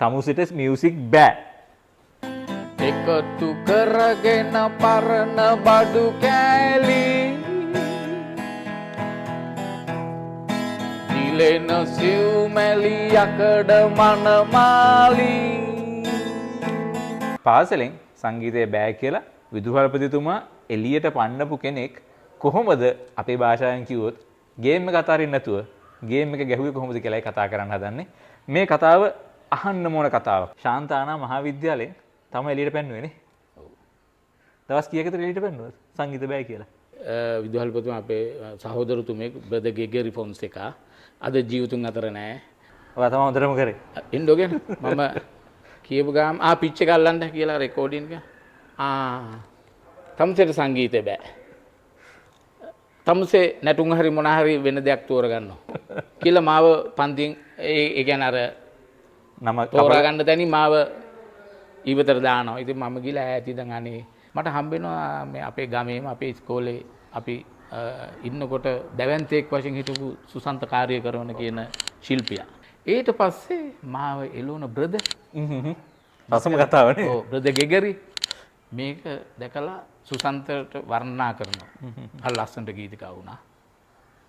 තමුසෙට music බෑ. එකතු කරගෙන පරණ බඩු කෑලි දිලෙන සිව්මැලි යකඩ මනමාලි. පාසලෙන් සංගීතය බෑ කියලා විදුහල්පතිතුමා එළියට පන්නපු කෙනෙක් කොහොමද අපේ භාෂාවෙන් කිව්වොත් ගේම් එක අතාරින්න නැතුව ගේම් එක ගැහුවේ කොහොමද කියලායි කතා කරන්න හදන්නේ. මේ කතාව අහන්න ඕන කතාවක්. ශාන්තානා මහාවිද්‍යාලයෙන් තමයි එළියට පැන්නුවේ නේ. ඔව්. දවස් කීයකට එළියට පැන්නුවද සංගීත බෑ කියලා? විදුහල්පතිතුමා අපේ සහෝදරතුමෙක් බ්‍රදර් ගෙගරි ෆොන්සේකා අද ජීවිතුන් අතර නැහැ. ඔයා තමයි හොඳටම කරේ. ඉන්නෝගෙන මම කියපු ගාම පිච් එක අල්ලන්න කියලා රෙකෝඩින් එක. තමුසෙට සංගීතය බෑ. තමුසේ නැටුම් හරි මොන හරි වෙන දෙයක් තෝරගන්නවා. කියලා මාව පන්තියෙන් ඒ කියන්නේ අර නම තෝරාගන්න තැනින් මාව ඊවතට දානවා. ඉතින් මම ගිහලා ඈත ඉඳන් අනේ මට හම්බෙනවා මේ අපේ ගමේම අපේ ඉස්කෝලේ අපි ඉන්නකොට දැවැන්තයෙක් වශයෙන් හිටපු සුසන්ත කාර්ය කරන කියන ශිල්පියා. ඊට පස්සේ මාව එළවන බ්‍රදර් රසම කතාවනේ. ඔව් බ්‍රදර් ගෙගරි මේක දැකලා සුසන්තට වර්ණනා කරනවා. හරි ලස්සනට ගීතිකා වුණා.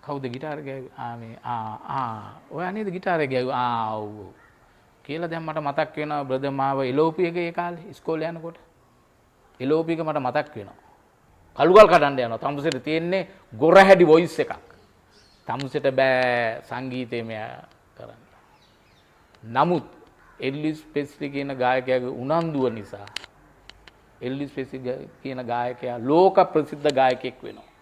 කවුද ගිටාර ගෑවුවේ? මේ ඔයා නේද ගිටාරේ ගෑවුවේ? ඔව් කියලා දැන් මට මතක් වෙනවා බ්‍රදර් මාව එළෝපි එක ඒ කාලේ ඉස්කෝලේ යනකොට. එළෝපි එක මට මතක් වෙනවා. කළුගල් කඩන්න යනවා. තමුසෙට තියෙන්නේ ගොරහැඩි වොයිස් එකක්. තමුසෙට බෑ සංගීතය මෙයා කරන්න. නමුත් එල්විස් ප්‍රෙස්ලි කියන ගායකයාගේ උනන්දුව නිසා එල්විස් ප්‍රෙස්ලි කියන ගායකයා ලෝක ප්‍රසිද්ධ ගායකයෙක් වෙනවා.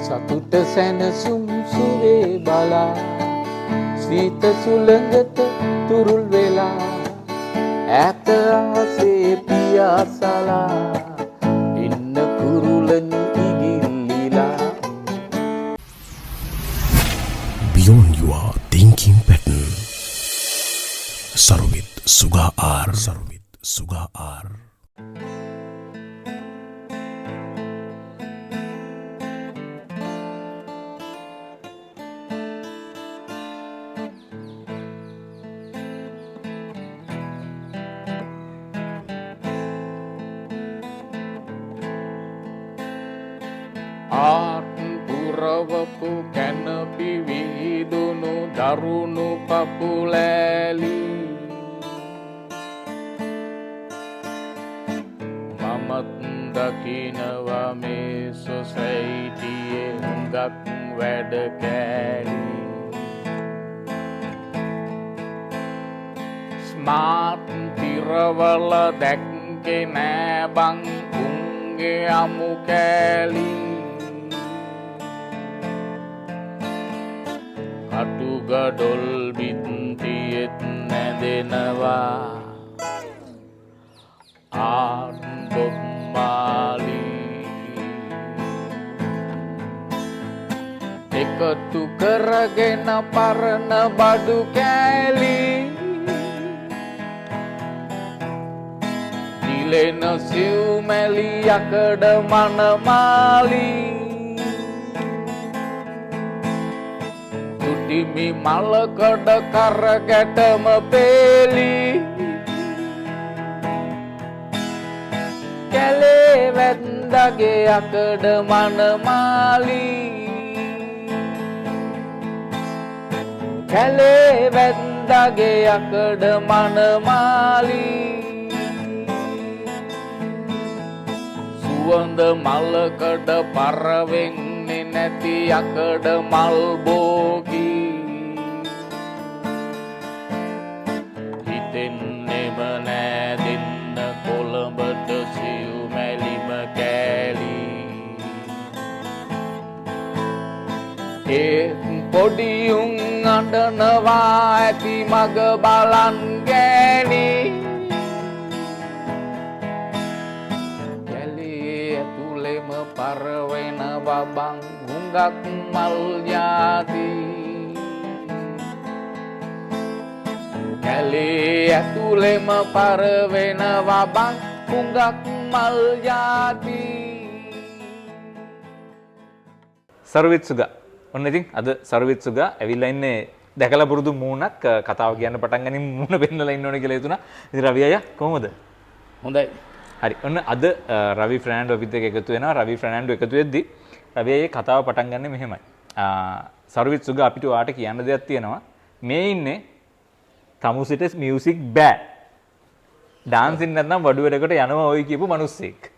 සතුට සැනසුම් සුවේ බලා සීත සුළඟට තුරුල් වෙලා ඈත ආසේ පියාසලා ඉන්න කුරුලන් ඉගිල්ලිලා. Beyond your thinking pattern. Sarvit Suga R. Sarvit Suga R. පුරවපු කැනපි විහිදුණු දරුණු පපුලෑලි මමත් දකිනවා මේ සොසයිටියේ හුඟක් වැඩ කෑලි ස්මාර්ට් පිරවල දැක්කේ නෑ බං උන්ගේ අමු කෑලි අටුගඩොල් බිත්තියෙත් නැදෙනවා ආම්බොම්මාලි එකතු කරගෙන පරණ බඩු කෑලි දිලෙන සිව්මැලි යකඩ මනමාලි ටිමි මලකඩ කරගැටම පේලි කැලේ වැන්දගේ යකඩ මනමාලි කැලේ වැන්දගේ යකඩ මනමාලි සුවඳ මලකඩ පරවෙන්නේ නැති යකඩ මල් බෝගී හිතෙන්නෙම නෑ දෙන්න කොළඹට සිව්මැලිම කෑලි ඒත් පොඩි උන් අඬනවා ඇති මග බලන් ගෑණි පරවෙන බබං හුඟක් මල් යාති කැලේ ඇතුළෙම පරවෙනවා බං හුඟක් මල් යාති. සර්විත් සුගා. ඔන්න ඉතින් අද සර්විත් සුගා ඇවිල්ලා ඉන්නේ දැකලා පුරුදු මූණක් කතාව කියන්න පටන් ගනින් මූණ පෙන්නලා ඉන්න ඕනේ කියලා හිතුණා. ඉතින් රවි අයියා කොහොමද? හොඳයි. හරි. ඔන්න අද රවි ෆර්නෑන්ඩෝ අපිත් එක්ක එකතු වෙනවා. රවි ෆර්නෑන්ඩෝ එකතු වෙද්දි රවි අයියේ කතාව පටන් ගන්න මෙහෙමයි. සර්විත් සුගා අපිට ඔයාට කියන්න දෙයක් තියෙනවා. මේ ඉන්නේ තමුසිට මියුසික් බෑ. ඩාන්සින් නැත්නම් වඩු වැඩකට යනවා ඔය කියපු මිනිස්සෙක්.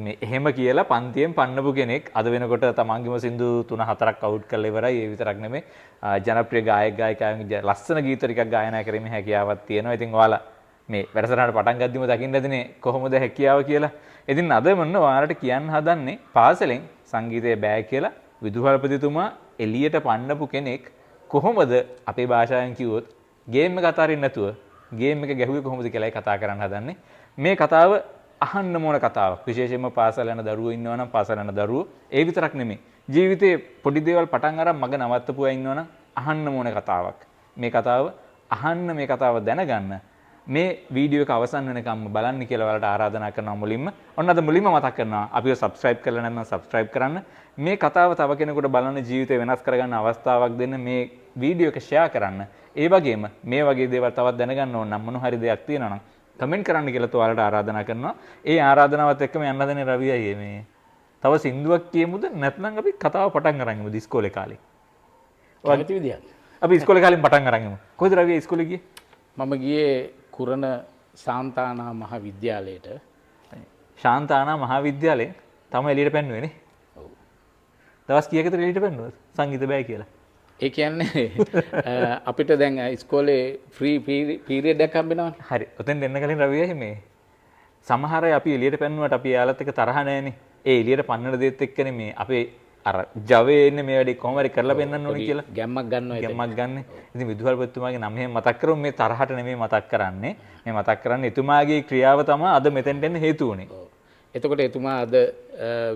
මේ එහෙම කියලා පන්තියෙන් පන්නපු කෙනෙක් අද වෙනකොට තමන්ගේම සින්දු 3-4ක් අවුට් කරලා ඉවරයි. ඒ විතරක් නෙමෙයි ජනප්‍රිය ගායක ගායිකාවන්ගේ ලස්සන ගීත ටිකක් ගායනා කිරීමේ හැකියාවක් තියෙනවා. ඉතින් ඔයාලා මේ වැඩසටහනට පටන් ගද්දිම දකින්න ඇතිනේ කොහොමද හැකියාව කියලා. ඉතින් අද මොන්න ඔයාලට කියන්න හදන්නේ පාසලෙන් සංගීතය බෑ කියලා විදුහල්පතිතුමා එළියට පන්නපු කෙනෙක් කොහොමද අපේ භාෂාවෙන් කිව්වොත් ගේම් එක අතාරින්න නැතුව ගේම් එක ගැහුවේ කොහොමද කියලායි කතා කරන්න හදන්නේ. මේ කතාව අහන්න ඕන කතාවක්. විශේෂයෙන්ම පාසල යන දරුවෝ ඉන්නවා නම් පාසල යන දරුවෝ ඒ විතරක් නෙමෙයි. ජීවිතේ පොඩි දේවල් පටන් අරන් මග නවත්තපු අය ඉන්නවා නම් අහන්න ඕන කතාවක්. මේ කතාව අහන්න මේ කතාව දැනගන්න මේ වීඩියෝ එක අවසන් වෙනකම්ම බලන්න කියලා ඔයාලට ආරාධනා කරනවා මුලින්ම. ඔන්න අද මුලින්ම මතක් කරනවා අපිව subscribe කරලා නැත්නම් subscribe කරන්න. මේ කතාව තව කෙනෙකුට බලන්න ජීවිතේ වෙනස් කරගන්න අවස්ථාවක් දෙන්න මේ වීඩියෝ එක share කරන්න. ඒ වගේම මේ වගේ දේවල් තවත් දැනගන්න ඕන නම් මොන හරි දෙයක් තියෙනවා නම් කමෙන්ට් කරන්න කියලා ඔයාලට ආරාධනා කරනවා. ඒ ආරාධනාවත් එක්කම යන්න හදන්නේ රවි අයියේ මේ තව සින්දුවක් කියමුද නැත්නම් අපි කතාව පටන් අරන් ඉමු ඉස්කෝලේ කාලේ. කැමති විදියක්. අපි ඉස්කෝලේ කාලෙන් පටන් අරන් ඉමු. කොහෙද රවි ඉස්කෝලේ ගියේ? මම ගියේ කුරණ සාන්තානා මහාවිද්‍යාලයට. ශාන්තානා මහාවිද්‍යාලයෙන් තමයි එළියට පැන්නුවේ නේ. ඔව්. දවස් කීයකට එළියට පැන්නුවද? සංගීත බෑ කියලා. ඒ කියන්නේ අපිට දැන් ඉස්කෝලේ ෆ්‍රී පීරියඩ් එකක් හම්බෙනවනේ. හරි. ඔතෙන් දෙන්න කලින් රවි අයියේ මේ සමහර අය අපි එළියට පැන්නුවට අපි යාළුවත් එක්ක තරහ නැහැනේ. ඒ එළියට පන්නන දේත් එක්කනේ මේ අපේ අර ජවයේ ඉන්නේ මේ වැඩේ කොහොම හරි කරලා පෙන්නන්න ඕනේ කියලා ගැම්මක් ගන්නවා. ගැම්මක් ගන්න. ඉතින් විදුහල්පතිතුමාගේ නම එහෙම මතක් කරොත් මේ තරහට නෙමෙයි මතක් කරන්නේ. මේ මතක් කරන්නේ එතුමාගේ ක්‍රියාව තමයි අද මෙතෙන්ට එන්න හේතු වුනේ. එතකොට එතුමා අද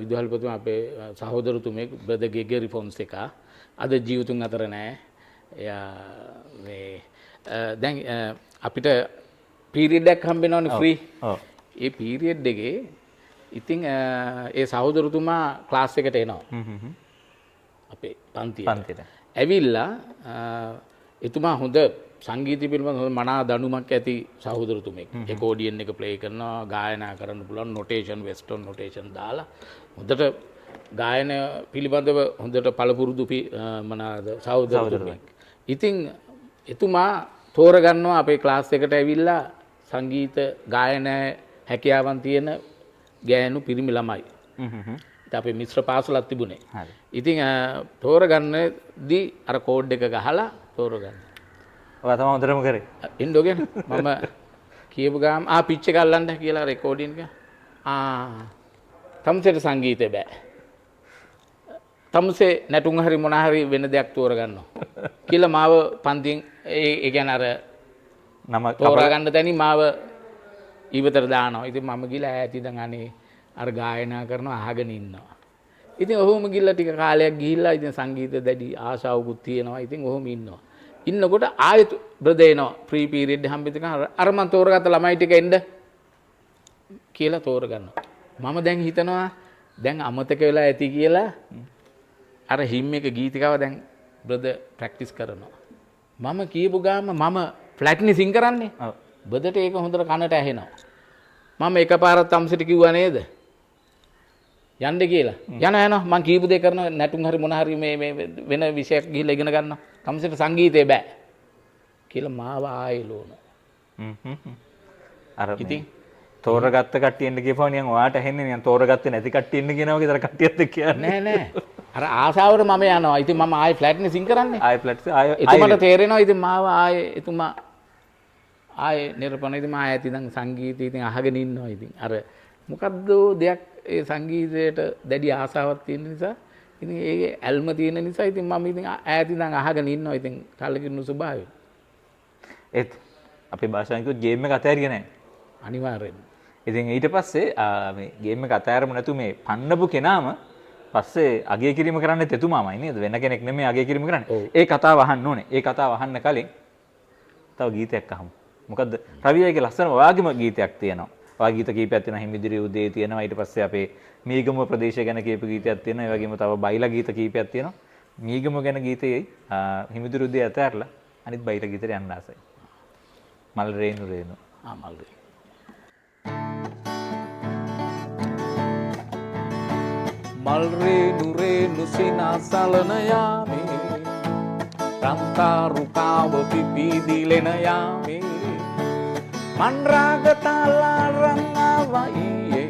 විදුහල්පතිතුමා අපේ සහෝදරතුමෙක් බ්‍රදර් ගෙගරි ෆොන්සේකා අද ජීවිතුන් අතර නැහැ. එයා මේ දැන් අපිට පීරියඩ් එකක් හම්බෙනවනේ ෆ්‍රී. ඔව්. ඒ පීරියඩ් එකේ ඉතින් ඒ සහෝදරතුමා ක්ලාස් එකට එනවා. අපේ පන්තියට. ඇවිල්ලා එතුමා හොඳ සංගීතය පිළිබඳ හොඳ මනා දැනුමක් ඇති සහෝදරතුමෙක්. ඒකෝඩියන් එක ප්ලේ කරනවා, ගායනා කරන්න පුළුවන්, නොටේෂන් වෙස්ටර්න් නොටේෂන් දාලා හොඳට ගායන පිළිබඳව හොඳට පළපුරුදු මොනවාද සහෝදරතුමෙක්. ඉතින් එතුමා තෝරගන්නවා අපේ ක්ලාස් එකට ඇවිල්ලා සංගීත ගායන හැකියාවන් තියෙන ගෑනු පිරිමි ළමයි. අපේ මිශ්‍ර පාසලක් තිබුණේ. ඉතින් තෝරගන්නදී අර කෝඩ් එක ගහලා තෝරගන්න. ඔයා තමයි හොඳටම කරේ. ඉන්නෝගෙන මම කියපු ගාම පිච් එක අල්ලන්න කියලා රෙකෝඩින් එක. තමුසේට සංගීතය බෑ. තමුසේ නැටුම් හරි මොන හරි වෙන දෙයක් තෝරගන්නවා. කියලා මාව පන්තියෙන් ඒ කියන්නේ අර නම තෝරගන්න තැනින් මාව ඊවතර දානවා. ඉතින් මම ගිහලා ඈත ඉඳන් අනේ අර ගායනා කරනවා අහගෙන ඉන්නවා. ඉතින් ඔහොම ගිහලා ටික කාලයක් ගිහිල්ලා ඉතින් සංගීත දැඩි ආශාවකුත් තියෙනවා. ඉතින් ඔහොම ඉන්නවා. ඉන්නකොට ආයෙත් බ්‍රදර් එනවා. ෆ්‍රී පීරියඩ් හම්බෙච්ච ගමන් අර මම තෝරගත්ත ළමයි ටික එන්න කියලා තෝරගන්නවා. මම දැන් හිතනවා දැන් අමතක වෙලා ඇති කියලා අර හිම් එක ගීතිකාව දැන් බ්‍රදර් ප්‍රැක්ටිස් කරනවා. මම කියපු ගාම මම ෆ්ලැට්නි සිං කරන්නේ. ඔව්. බ්‍රදර්ට ඒක හොඳට කනට ඇහෙනවා. මම එකපාරක් තම්සිට කිව්වා නේද? යන්න කියලා. යනවා මං කීපු දේ කරනවා නැටුම් හරි මොන හරි මේ වෙන විෂයක් ගිහිල්ලා ඉගෙන ගන්නවා. තම්සිට සංගීතේ බෑ කියලා මාව ආයෙලෝන. අර ඉතින් තෝරගත්ත කට්ටියෙන්ද කියපුවා නිකන් ඔයාට ඇහෙන්නේ නිකන් තෝරගත්තේ නැති කට්ටියෙන්ද කියනවා වගේ තර කට්ටියත් එක්ක කියන්නේ. නෑ. අර ආසාවට මම යනවා. ඉතින් මම ආයෙ ෆ්ලැට්නි සිං කරන්නේ. ආයෙ ෆ්ලැට් ආයෙ එතුමාට තේරෙනවා. ඉතින් මාව ආයෙ එතුමා ආයෙ නිරපණ ඉතින් මම ආයෙත් ඉතින් සංගීතය ඉතින් අහගෙන ඉන්නවා. ඉතින් අර මොකද්ද දෙයක් ඒ සංගීතයට දැඩි ආසාවක් තියෙන නිසා ඉතින් ඒකේ ඇල්ම තියෙන නිසා ඉතින් මම ඉතින් ඈත ඉඳන් අහගෙන ඉන්නවා. ඉතින් කලකිරුණු ස්වභාවය. ඒත් අපේ භාෂාවෙන් කිව්වොත් ගේම් එක අතෑරියේ නැහැ. අනිවාර්යෙන්ම. ඉතින් ඊට පස්සේ මේ ගේම් එක අතෑරමු නැතු මේ පන්නපු කෙනාම පස්සේ අගය කිරීම කරන්නේ එතුමාමයි නේද? වෙන කෙනෙක් නෙමෙයි අගය කිරීම කරන්නේ. ඒ කතාව අහන්න ඕනේ. ඒ කතාව අහන්න කලින් තව ගීතයක් අහමු. මොකද්ද? රවියගේ ලස්සන ඔයාගේම ගීතයක් තියෙනවා. ඔයා ගීත කීපයක් තියෙනවා. හිමිදිරි උදේ තියෙනවා. ඊට පස්සේ අපේ මීගම ප්‍රදේශය ගැන කියපු ගීතයක් තියෙනවා. ඒ වගේම තව බයිලා ගීත කීපයක් තියෙනවා. මීගම ගැන ගීතයයි හිමිදිරි උදේ ඇතහැරලා අනිත් බයිලා ගීතට යන්න ආසයි. මල් රේනු රේනු. මල් රේනු. මල් රේනු රේනු සිනාසලන යාමේ රන්තාරුකාව පිපිදිලෙන යාමේ මන්රාග තාලා රංගාවයියේ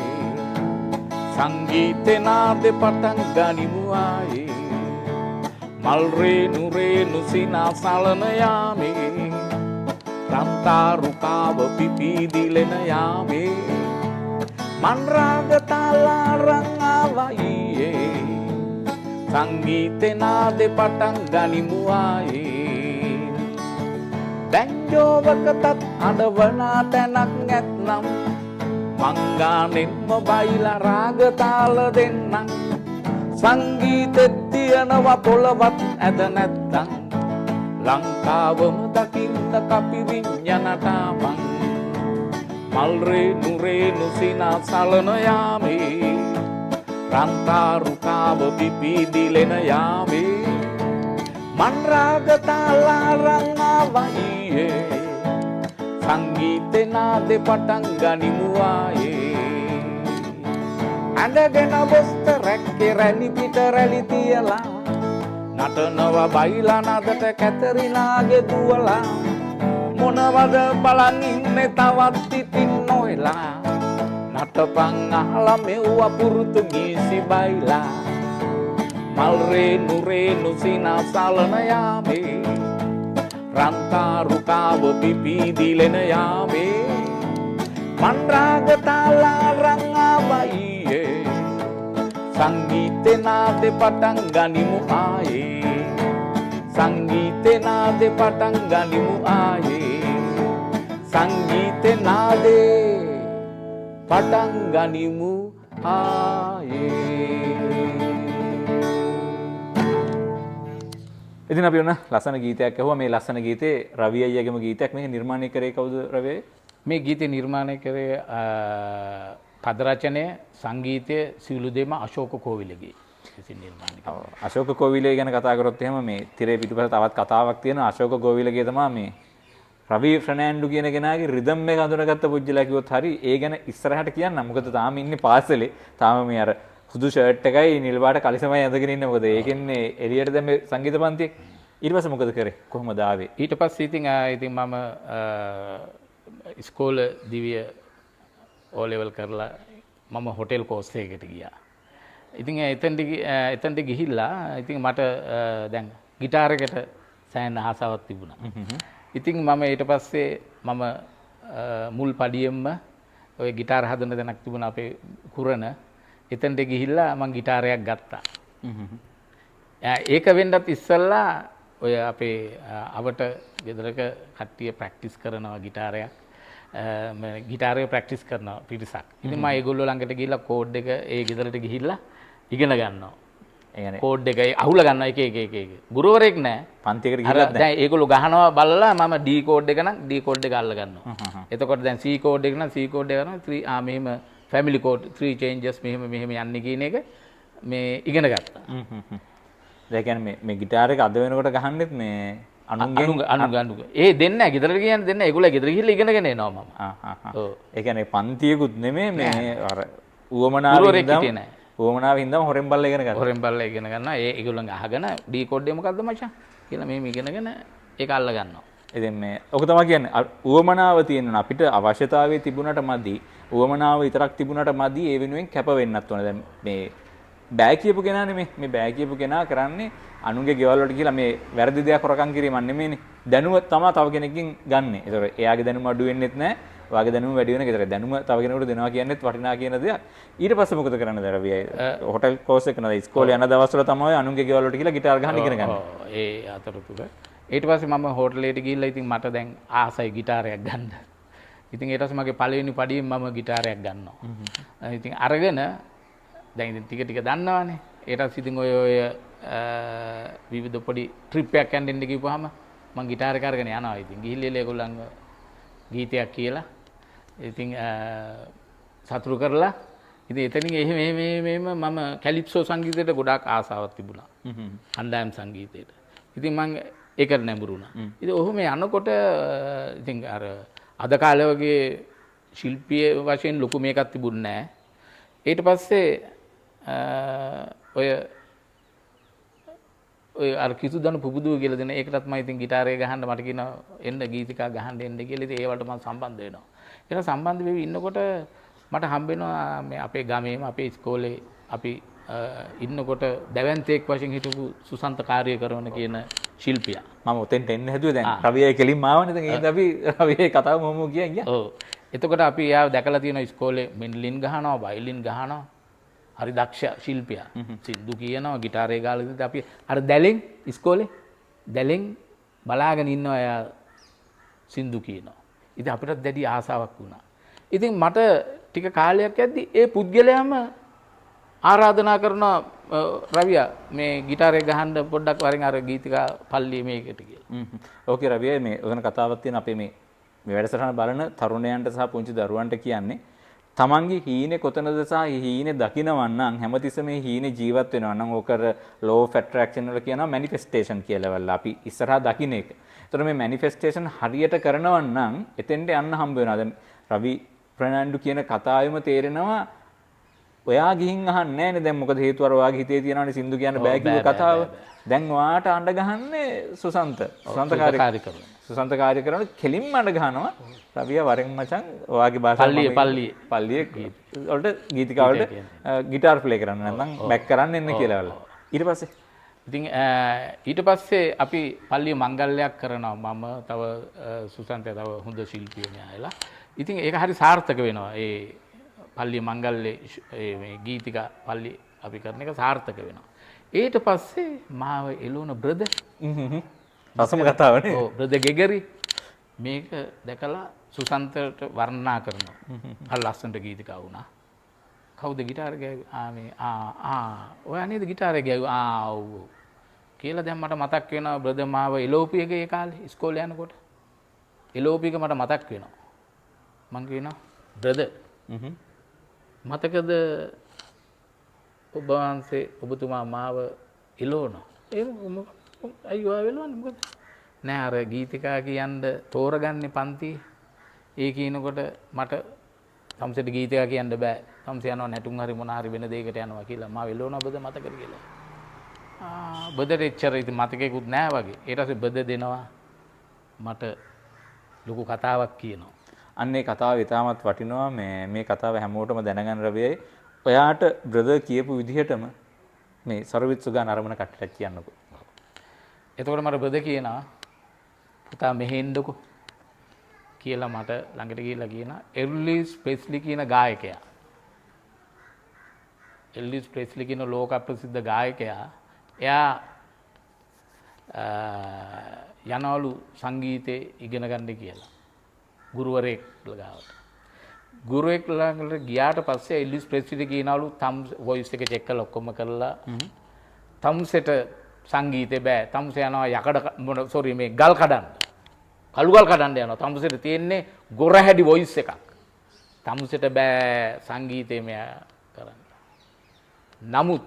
සංගීතේ නාදෙ පටන් ගනිමු ආයේ මල් රේනු රේනු සිනාසලන යාමේ රන්තාරුකාව පිපිදිලෙන යාමේ මන්රාග තාලා රංගාවයියේ සංගීතේ නාදෙ පටන් ගනිමු ආයේ බැංජෝවකටත් අඬවනා තැනක් නැත්නම් මංගානෙන්ම බයිලා රාග තාල දෙන්නම් සංගීතෙත් තියනවා පොළවත් ඇද නැත්තම් ලංකාවම දකින්න කපිරිඤ්ඤනටාපන් මල් රේනු රේනු සිනාසලන යාමේ රන්තාරුකාව පිපිදිලෙන යාමේ මන්රාග තාලා රංගාවයියේ සංගීතේ නාදෙ පටන් ගනිමු ආයේ ඇඳගෙන බොස්ත රැක්කේ රැලි පිට රැලි තියලා නටනවා බයිලා නදට කැතරිනාගේ දුවලා මොනවද බලන් ඉන්නේ තවත් ඉතින් නොයලා නටපන් අහලා මෙව්වා පුරුතුගීසි බයිලා මල් රේනු රේනු සිනාසලන යාමේ රන්තාරුකාව පිපිදිලෙන යාමේ මන්රාග තාලා රංගාවයියේ සංගීතේ නාදෙ පටන් ගනිමු ආයේ සංගීතේ නාදෙ පටන් ගනිමු ආයේ සංගීතේ නාදේ පටන් ගනිමු ආයේ. ඉතින් අපි ඔන්න ලස්සන ගීතයක් අහුවා. මේ ලස්සන ගීතේ රවි අයියාගේම ගීතයක්. මේක නිර්මාණය කරේ කවුද රවි? මේ ගීතේ නිර්මාණය කරේ පද රචනය සංගීතය සියලු දේම අශෝක කෝවිලගේ විසින් නිර්මාණය කරා. අශෝක කෝවිලේ ගැන කතා කරොත් එහෙම මේ තිරේ පිටුපස තවත් කතාවක් තියෙනවා. අශෝක කෝවිලගේ තමයි මේ රවි ෆර්නෑන්ඩු කියන කෙනාගේ රිද්ම් එක අඳුනගත්ත පුජ්‍යලා කිව්වොත් හරි. ඒ ගැන ඉස්සරහට කියන්න. මොකද තාම ඉන්නේ පාසලේ. තාම මේ අර සුදු ෂර්ට් එකයි නිල් පාට කලිසමයි අඳගෙන ඉන්නේ. මොකද ඒකෙන්නේ එළියට දැන් මේ සංගීත පන්තියේ. ඊට පස්සේ මොකද කරේ? කොහොමද ආවේ? ඊට පස්සේ ඉතින් මම ඉස්කෝල දිවිය O level කරලා මම හොටෙල් කෝස් එකකට ගියා. ඉතින් එතනට ගිහිල්ලා ඉතින් මට දැන් গিitar එකට සෑහෙන ආසාවක් තිබුණා. ඉතින් මම ඊට පස්සේ මම මුල් පඩියෙම ඔය গিitar හදන තැනක් තිබුණා අපේ කුරණ. එතනට ගිහිල්ලා මම গিitar එකක් ගත්තා. ඒක වෙන්නත් ඉස්සෙල්ලා ඔය අපේ අවට ගෙදරක කට්ටිය ප්‍රැක්ටිස් කරනවා গিitar එකක්. ගිටාරය ප්‍රැක්ටිස් කරන පිරිසක්. ඉතින් මම ඒගොල්ලෝ ළඟට ගිහිල්ලා කෝඩ් එක ඒ ගෙදරට ගිහිල්ලා ඉගෙන ගන්නවා. ඒ කියන්නේ කෝඩ් එක අහුලා ගන්නවා එක එක. ගුරුවරයෙක් නැහැ. පන්තියකට ගිහිල්ලා දැන් ඒගොල්ලෝ ගහනවා බලලා මම D කෝඩ් එක නම් D කෝඩ් එක අල්ල ගන්නවා. එතකොට දැන් C කෝඩ් එක නම් C කෝඩ් එක කරනවා. මෙහෙම ෆැමිලි කෝඩ් 3 changes මෙහෙම යන්නේ කියන එක මේ ඉගෙන ගත්තා. ඒ කියන්නේ මේ গিitar එක අද වෙනකොට ගහන්නෙත් මේ අනුග ඒ දෙන්න ගෙදර කියන්නේ දෙන්න ඒගොල්ලෝ ගෙදර ගිහිල්ලා ඉගෙනගෙන එනවා මම. ඔව්. ඒ කියන්නේ පන්තියකුත් නෙමෙයි මේ අර උවමනාවෙන් ඉඳන් හොරෙන් බල්ලා ඉගෙන ගන්නවා. හොරෙන් බල්ලා ඉගෙන ගන්නවා. ඒගොල්ලන් අහගෙන D කෝඩ් එක මොකද්ද මචං කියලා මෙහෙම ඉගෙනගෙන ඒක අල්ල ගන්නවා. ඉතින් මේ ඔක තමයි කියන්නේ උවමනාව තියෙනවා අපිට අවශ්‍යතාවය තිබුණට මදි. උවමනාව විතරක් තිබුණට මදි. ඒ වෙනුවෙන් කැප වෙන්නත් ඕන. දැන් මේ බෑ කියපු කෙනානේ මේ බෑ කියපු කෙනා කරන්නේ අනුන්ගේ ගෙවල් වලට ගිහලා මේ වැරදි දෙයක් හොරකම් කිරීමක් නෙමෙයිනේ. දැනුම තමයි තව කෙනෙක්ගෙන් ගන්නෙ. ඒතකොට එයාගේ දැනුම අඩු වෙන්නෙත් නැහැ. ඔයාගේ දැනුම වැඩි වෙන ගෙදර දැනුම තව කෙනෙකුට දෙනවා කියන්නේත් වටිනා කියන දෙයක්. ඊට පස්සේ මොකද කරන්නද රවි අය? හොටෙල් කෝස් එක නේද ඉස්කෝලේ යන දවස්වල තමයි අනුන්ගේ ගෙවල් වලට ගිහලා ගිටාර් ගහන්න ඉගෙන ගන්න. ඔව් ඒ අතරතුර ඊට පස්සේ මම හෝටලෙට ගිහිල්ලා ඉතින් මට දැන් ආසයි ගිටාරයක් ගන්න. ඉතින් ඊට පස්සේ මගේ පළවෙනි පඩියෙන් මම ගිටාරයක් ගන්නවා. ඉතින් අරගෙන දැන් ඉතින් ටික දන්නවනේ. ඊට පස්සේ ඉතින් ඔය විවිධ පොඩි ට්‍රිප් එකක් යන්න කිව්වහම මං ගිටාර එක අරගෙන යනවා. ඉතින් ගිහිල්ලා ඒගොල්ලන්ව ගීතයක් කියලා ඉතින් සතුරු කරලා ඉතින් එතනින් එහෙම මම කැලිප්සෝ සංගීතයට ගොඩාක් ආසාවක් තිබුණා. අන්ඩායම් සංගීතයට. ඉතින් මං ඒකට නැඹුරුණා. ඉතින් ඔහොම යනකොට ඉතින් අර අද කාලේ වගේ ශිල්පීය වශයෙන් ලොකු මේකක් තිබුණේ නැහැ. ඊට පස්සේ ඔය අර කිසුදන පුබුදුව කියලා දෙන ඒකටත් මම ඉතින් ගිටාරය ගහන්න මට කියනවා එන්න ගීතිකා ගහන්න එන්න කියලා. ඉතින් ඒවට මම සම්බන්ධ වෙනවා. ඒක සම්බන්ධ වෙවි ඉන්නකොට මට හම්බ වෙනවා මේ අපේ ගමේම අපේ ඉස්කෝලේ අපි ඉන්නකොට දැවැන්තයෙක් වශයෙන් හිටපු සුසන්ත කාර්යකරවන කියන ශිල්පියා. මම උතෙන්ට එන්න හැදුවේ දැන් රවියයි කෙලින්ම ආවනේ. දැන් එහෙනම් අපි රවියේ කතාව මොමු කියන්නේ. ඔව්. එතකොට අපි එයාව දැකලා තියෙනවා ඉස්කෝලේ මෙන්ඩලින් ගහනවා, වයලින් ගහනවා. හරි දක්ෂ ශිල්පියා. සින්දු කියනවා, ගිටාරේ ගාලා ඉඳලා අපි අර දැලෙන් ඉස්කෝලේ දැලෙන් බලාගෙන ඉන්නවා එයා සින්දු කියනවා. ඉතින් අපිටත් දැඩි ආසාවක් වුණා. ඉතින් මට ටික කාලයක් යද්දි ඒ පුද්ගලයාම ආරාධනා කරනවා රවියා මේ ගිටාරේ ගහන්න පොඩ්ඩක් වරින් අර ගීතිකා පල්ලියේ මේකට කියලා. ඕකේ රවියා මේ උදන කතාවක් තියෙන අපේ මේ වැඩසටහන බලන තරුණයන්ට සහ පුංචි දරුවන්ට කියන්නේ තමන්ගේ හීනේ කොතනද සහ හීනේ දකින්නවන් නම් හැමතිස්සෙම මේ හීනේ ජීවත් වෙනවා නම් ඕකර law of attraction වල කියනවා manifestation කියලා වල අපි ඉස්සරහා දකින්න එක. ඒතර මේ manifestation හරියට කරනවන් නම් එතෙන්ට යන්න හම්බ වෙනවා. දැන් රවි ප්‍රනාන්ඩු කියන කතාවෙම තේරෙනවා ඔයා ගිහින් අහන්නේ නැහැනේ. දැන් මොකද හේතුව අර ඔයාගේ හිතේ තියෙනවානේ සින්දු කියන්න බෑ කිව්ව කතාව. දැන් ඔයාට අඬ ගහන්නේ සුසන්ත කාර්යකරන. සුසන්ත කාර්යකරන කෙලින්ම අඬ ගහනවා. රවියා වරෙන් මචං ඔයාගේ භාෂාව පල්ලියේ වලට ගීතිකා වලට ගිටාර් ප්ලේ කරන්න නැත්නම් බෑක් කරන්න එන්න කියලා වල. ඊට පස්සේ අපි පල්ලිය මංගල්‍යයක් කරනවා. මම තව සුසන්තය තව හොඳ ශිල්පියෙක් ආයලා. ඉතින් ඒක හරි සාර්ථක වෙනවා. ඒ පල්ලිය මංගල්‍යයේ මේ ගීතිකා පල්ලි අපි කරන එක සාර්ථක වෙනවා. ඊට පස්සේ මාව එළවන බ්‍රදර් රසම කතාවනේ. ඔව් බ්‍රදර් ගෙගරි මේක දැකලා සුසන්තට වර්ණනා කරනවා. හරි ලස්සනට ගීතිකා වුණා. කවුද ගිටාර ගෑවේ? ඔයා නේද ගිටාරේ ගෑවේ? ඔව් කියලා දැන් මට මතක් වෙනවා බ්‍රදර් මාව එළෝපි එක ඒ කාලේ ඉස්කෝලේ යනකොට. එළෝපි එක මට මතක් වෙනවා. මං කියනවා බ්‍රදර් මතකද ඔබ වහන්සේ ඔබතුමා මාව එළවනවා. අයියෝ එළවන්නේ මොකද? නෑ අර ගීතිකා කියන්න තෝරගන්නේ පන්ති. ඒ කියනකොට මට තමසෙට ගීතිකා කියන්න බෑ. තමස යනවා නැටුම් හරි මොන හරි වෙන දෙයකට යනවා කියලා. මාව එළවනවා බද මතකද කියලා. බදට එච්චර ඉතින් මතකෙකුත් නෑ වගේ. ඊට පස්සේ බද දෙනවා මට ලොකු කතාවක් කියනවා. අන්නේ කතාව ඉතාමත් වටිනවා. මේ කතාව හැමෝටම දැනගන්න රවියයි. ඔයාට බ්‍රදර් කියපු විදිහටම මේ සරවිත් සුගා නරඹන කට්ටියට කියන්නකෝ. එතකොට මට බ්‍රදර් කියනවා පුතා මෙහෙ එන්නකෝ කියලා මට ළඟට ගිහිල්ලා කියනවා එල්විස් ප්‍රෙස්ලි කියන ගායකයා. එල්විස් ප්‍රෙස්ලි කියන ලෝක ප්‍රසිද්ධ ගායකයා එයා යනවලු සංගීතේ ඉගෙන ගන්න කියලා. ගුරුවරයෙක් ළඟට. ගුරුවෙක් ළඟට ගියාට පස්සේ එල්විස් ප්‍රෙස්ලි කියනවලු තම් වොයිස් එක චෙක් කරලා ඔක්කොම කරලා තම්සෙට සංගීතේ බෑ. තම්ස යනවා යකඩ මේ ගල් කඩන්න. කළු ගල් කඩන්න යනවා. තම්සෙට තියෙන්නේ ගොරහැඩි වොයිස් එකක්. තම්සෙට බෑ සංගීතේ මෙයා කරන්න. නමුත්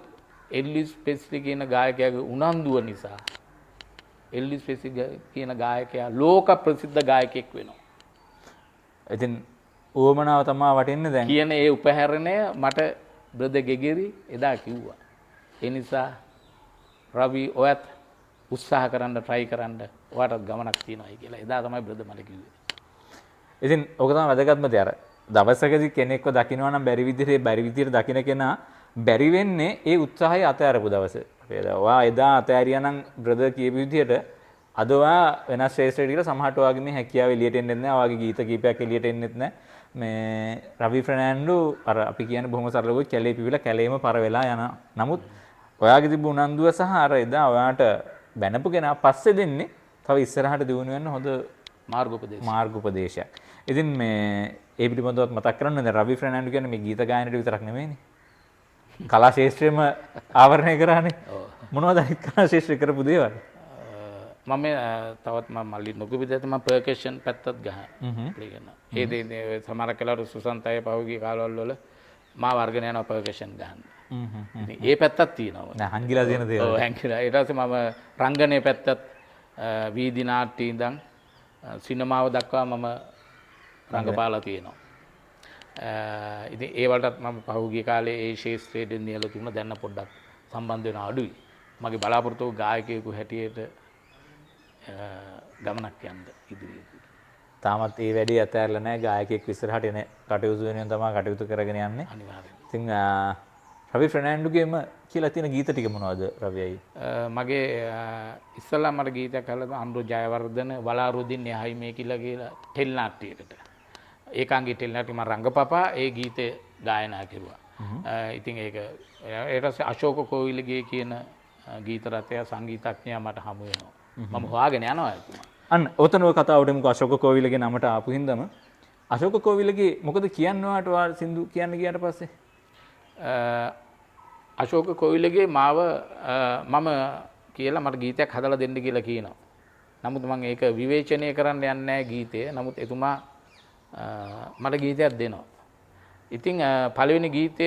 එල්විස් ප්‍රෙස්ලි කියන ගායකයාගේ උනන්දුව නිසා එල්විස් ප්‍රෙස්ලි කියන ගායකයා ලෝක ප්‍රසිද්ධ ගායකයෙක් වෙනවා. ඉතින් ඕමනාව තමයි වටින්නේ දැන්. කියන ඒ උපහැරණය මට බ්‍රදර් ගෙගිරි එදා කිව්වා. ඒ නිසා රවි ඔයත් උත්සාහ කරන්න try කරන්න ඔයාටත් ගමනක් තියෙනවායි කියලා එදා තමයි බ්‍රදර් මට කිව්වේ. ඉතින් ඔක තමයි වැදගත්ම දේ. අර දවසකදී කෙනෙක්ව දකිනවා නම් බැරි විදිහට දකින්න කෙනා බැරි වෙන්නේ ඒ උත්සාහය අතහැරපු දවස. ඔයා එදා අතහැරියා නම් බ්‍රදර් කියපු විදිහට අද ඔයා වෙනස් ශ්‍රේෂ්ඨ කියලා සමහරට ඔයාගේ මේ හැකියාව එළියට එන්නේ නැහැ. ඔයාගේ ගීත කීපයක් එළියට එන්නේත් නැහැ. මේ රවි ෆර්නෑන්ඩෝ අර අපි කියන්නේ බොහොම සරලව කැලේ පිවිලා කැලේම පර වෙලා යනවා. නමුත් ඔයාගේ තිබු උනන්දුව සහ අර එදා ඔයාට බැනපු කෙනා පස්සේ දෙන්නේ තව ඉස්සරහට දියුණු වෙන්න හොඳ මාර්ගෝපදේශයක්. ඉතින් මේ ඒ පිළිබඳවත් මතක් කරන්න දැන් රවි ෆර්නෑන්ඩෝ කියන්නේ මේ ගීත ගායනයට විතරක් නෙමෙයිනේ. කලා ශාස්ත්‍රයේම ආවරණය කරානේ. මොනවද අනිත් කලා ශාස්ත්‍රය කරපු දේවල්? මම තවත් මම මල්ලි නොකු විදිහට මම පර්කෂන් පැත්තත් ගහන ප්ලේ කරනවා. ඒ දේ සමහර කලාවට සුසන්ත අය පහුගිය කාලවල වල මා වර්ගන යනවා පර්කෂන් ගහන්න. ඉතින් ඒ පැත්තක් තියෙනවා. නෑ හංගිලා තියෙන දේවල්. ඔව් හංගිලා. ඊට පස්සේ මම රංගනයේ පැත්තත් වීදි නාට්‍ය ඉඳන් සිනමාව දක්වා මම රංගපාලා තියෙනවා. ඉතින් ඒ වලටත් මම පහුගිය කාලේ ඒ ශාස්ත්‍රයේ නියල තුන දැන්න පොඩ්ඩක් සම්බන්ධ වෙන අඩුයි. මගේ බලාපොරොත්තු ගායකයෙකු හැටියට ගමනක් යන්න ඉදිරියේදී. තාමත් ඒ වැඩේ අතහැරලා නැහැ. ගායකයෙක් ඉස්සරහට එන කටයුතු වෙනුවෙන් තමයි කටයුතු කරගෙන යන්නේ. අනිවාර්යයෙන්. ඉතින් රවි ෆර්නෑන්ඩෝගේම කියලා තියෙන ගීත ටික මොනවද රවි අයියේ? මගේ ඉස්සල්ලා මට ගීතයක් අහලා අනුරු ජයවර්ධන වලාරුදින් යහයි මේ කියලා ටෙල් නාට්‍යයකට. ඒකාංගී ටෙල් නාට්‍ය මම රංගපපා ඒ ගීතේ ගායනා කෙරුවා. ඉතින් ඒක ඊට පස්සේ අශෝක කෝවිලගේ කියන ගීත රචය සංගීතඥයා මට හමු වෙනවා. මම හොයාගෙන යනවා ඒක. අන්න ඔතන ඔය කතාවට මුක අශෝක කෝවිලගේ නමට ආපු හින්දාම අශෝක කෝවිලගේ මොකද කියන්න වාට වා සින්දු කියන්න ගියාට පස්සේ අශෝක කෝවිලගේ මාව මම කියලා මට ගීතයක් හදලා දෙන්න කියලා කියනවා. නමුත් මම ඒක විවේචනය කරන්න යන්නේ නැහැ ගීතය. නමුත් එතුමා මට ගීතයක් දෙනවා. ඉතින් පළවෙනි ගීතය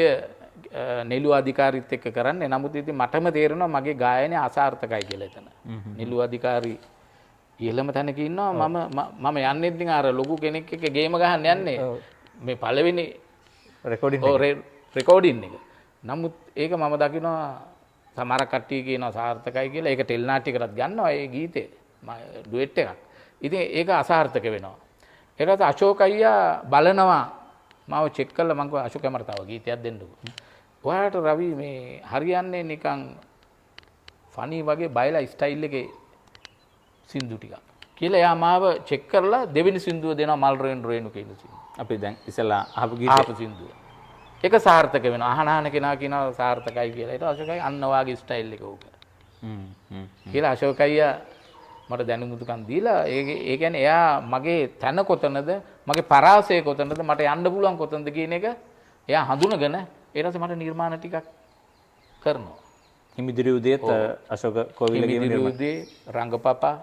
නෙළු අධිකාරීත් එක්ක කරන්නේ. නමුත් ඉතින් මටම තේරෙනවා මගේ ගායනය අසාර්ථකයි කියලා එතන. නෙළු අධිකාරී ඉහළම තැනක ඉන්නවා. මම යන්නේ ඉතින් අර ලොකු කෙනෙක් එක්ක ගේම ගහන්න යන්නේ. මේ පළවෙනි රෙකෝඩින් එක. නමුත් ඒක මම දකිනවා සමහර කට්ටිය කියනවා සාර්ථකයි කියලා. ඒක ටෙල් නාට්‍යයකටත් ගන්නවා ඒ ගීතේ. ඩුවෙට් එකක්. ඉතින් ඒක අසාර්ථක වෙනවා. ඊට පස්සේ අශෝක අයියා බලනවා මාව චෙක් කළා. මම කිව්වා අශෝක මට තව ගීතයක් දෙන්නකෝ. ඔයාලට රවි මේ හරියන්නේ නිකන් ෆනි වගේ බයිලා ස්ටයිල් එකේ සින්දු ටිකක් කියලා එයා මාව චෙක් කරලා දෙවෙනි සින්දුව දෙනවා මල් රේණු කියන සින්දුව. අපි දැන් ඉස්සලා අහපු සින්දුව. ඒක සාර්ථක වෙනවා. අහන කෙනා කියනවා සාර්ථකයි කියලා. ඊට අශෝකයි අන්න වාගේ ස්ටයිල් එක ඕක. කියලා අශෝක අයියා මට දැනුමුතුකම් දීලා ඒ කියන්නේ එයා මගේ තැන කොතනද මගේ පරාසය කොතනද මට යන්න පුළුවන් කොතනද කියන එක එයා හඳුනගෙන ඊට පස්සේ මට නිර්මාණ ටිකක් කරනවා. හිමිදිරි උදේත් අශෝක කෝවිලගේ හිමිදිරි උදේ රංගපපා